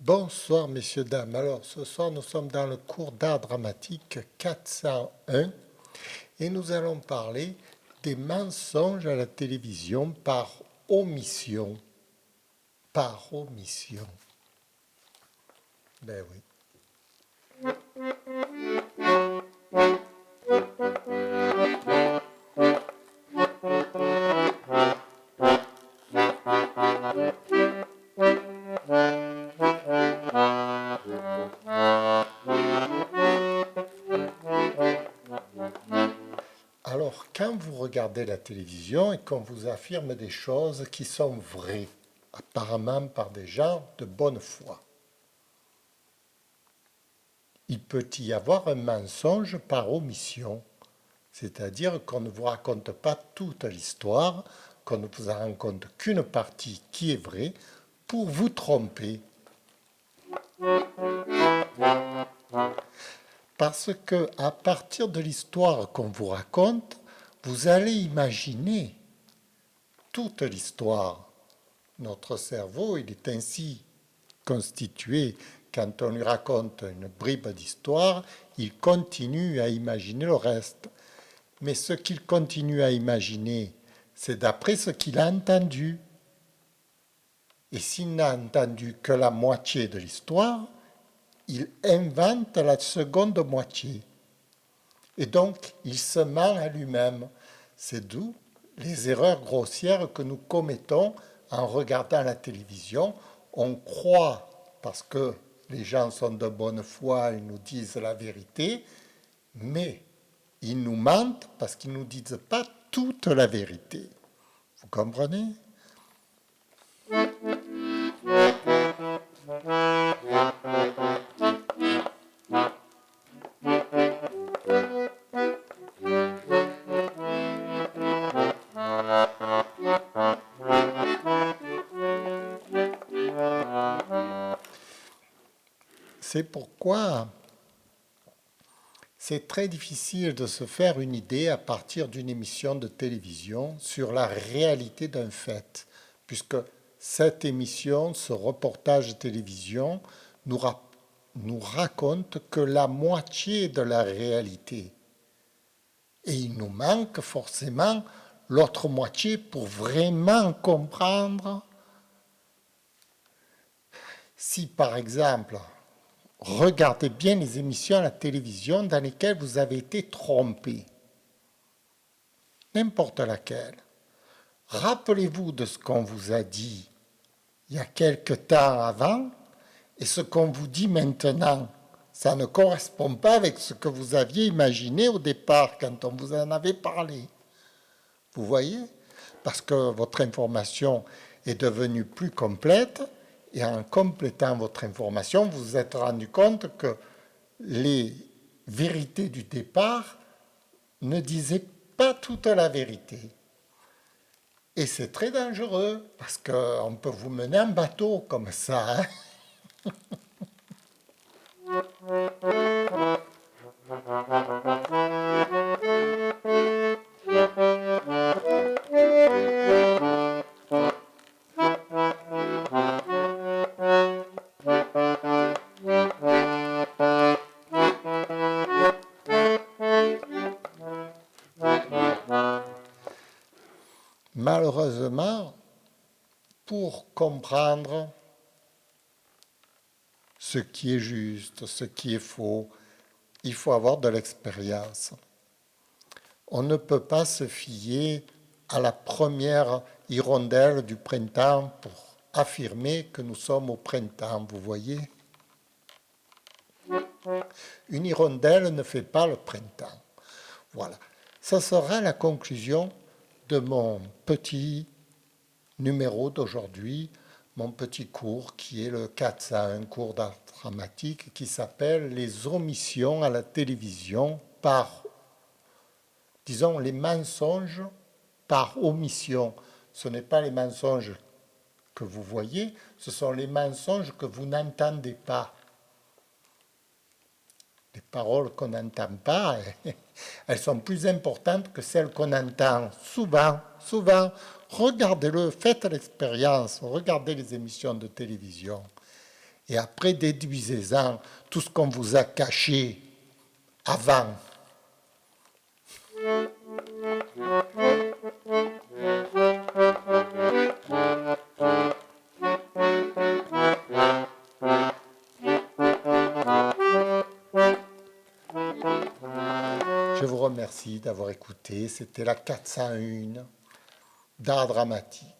Bonsoir messieurs, dames. Alors ce soir nous sommes dans le cours d'art dramatique 401 et nous allons parler des mensonges à la télévision par omission. Par omission. Ben oui. Alors, quand vous regardez la télévision et qu'on vous affirme des choses qui sont vraies, apparemment par des gens de bonne foi, il peut y avoir un mensonge par omission, c'est-à-dire qu'on ne vous raconte pas toute l'histoire, qu'on ne vous en raconte qu'une partie qui est vraie pour vous tromper. Parce que à partir de l'histoire qu'on vous raconte, vous allez imaginer toute l'histoire. Notre cerveau, il est ainsi constitué. Quand on lui raconte une bribe d'histoire, il continue à imaginer le reste. Mais ce qu'il continue à imaginer, c'est d'après ce qu'il a entendu. Et s'il n'a entendu que la moitié de l'histoire, il invente la seconde moitié. Et donc, il se ment à lui-même. C'est d'où les erreurs grossières que nous commettons en regardant la télévision. On croit, parce que les gens sont de bonne foi, ils nous disent la vérité, mais ils nous mentent parce qu'ils ne nous disent pas toute la vérité. Vous comprenez ? C'est pourquoi c'est très difficile de se faire une idée à partir d'une émission de télévision sur la réalité d'un fait, puisque cette émission, ce reportage de télévision, nous raconte que la moitié de la réalité. Et il nous manque forcément l'autre moitié pour vraiment comprendre. Si par exemple, regardez bien les émissions à la télévision dans lesquelles vous avez été trompé, n'importe laquelle, rappelez-vous de ce qu'on vous a dit il y a quelque temps avant et ce qu'on vous dit maintenant. Ça ne correspond pas avec ce que vous aviez imaginé au départ quand on vous en avait parlé. Vous voyez ? Parce que votre information est devenue plus complète et en complétant votre information, vous vous êtes rendu compte que les vérités du départ ne disaient pas toute la vérité. Et c'est très dangereux parce qu'on peut vous mener en bateau comme ça. Malheureusement, pour comprendre ce qui est juste, ce qui est faux, il faut avoir de l'expérience. On ne peut pas se fier à la première hirondelle du printemps pour affirmer que nous sommes au printemps, vous voyez ? Une hirondelle ne fait pas le printemps. Voilà. Ça sera la conclusion de mon petit numéro d'aujourd'hui, mon petit cours qui est le 401, cours d'art dramatique qui s'appelle les omissions à la télévision par, disons, les mensonges par omission. Ce n'est pas les mensonges que vous voyez, ce sont les mensonges que vous n'entendez pas. Les paroles qu'on n'entend pas, elles sont plus importantes que celles qu'on entend. Souvent, regardez-le, faites l'expérience, regardez les émissions de télévision. Et après, déduisez-en tout ce qu'on vous a caché avant. Je vous remercie d'avoir écouté. C'était la 401 d'art dramatique.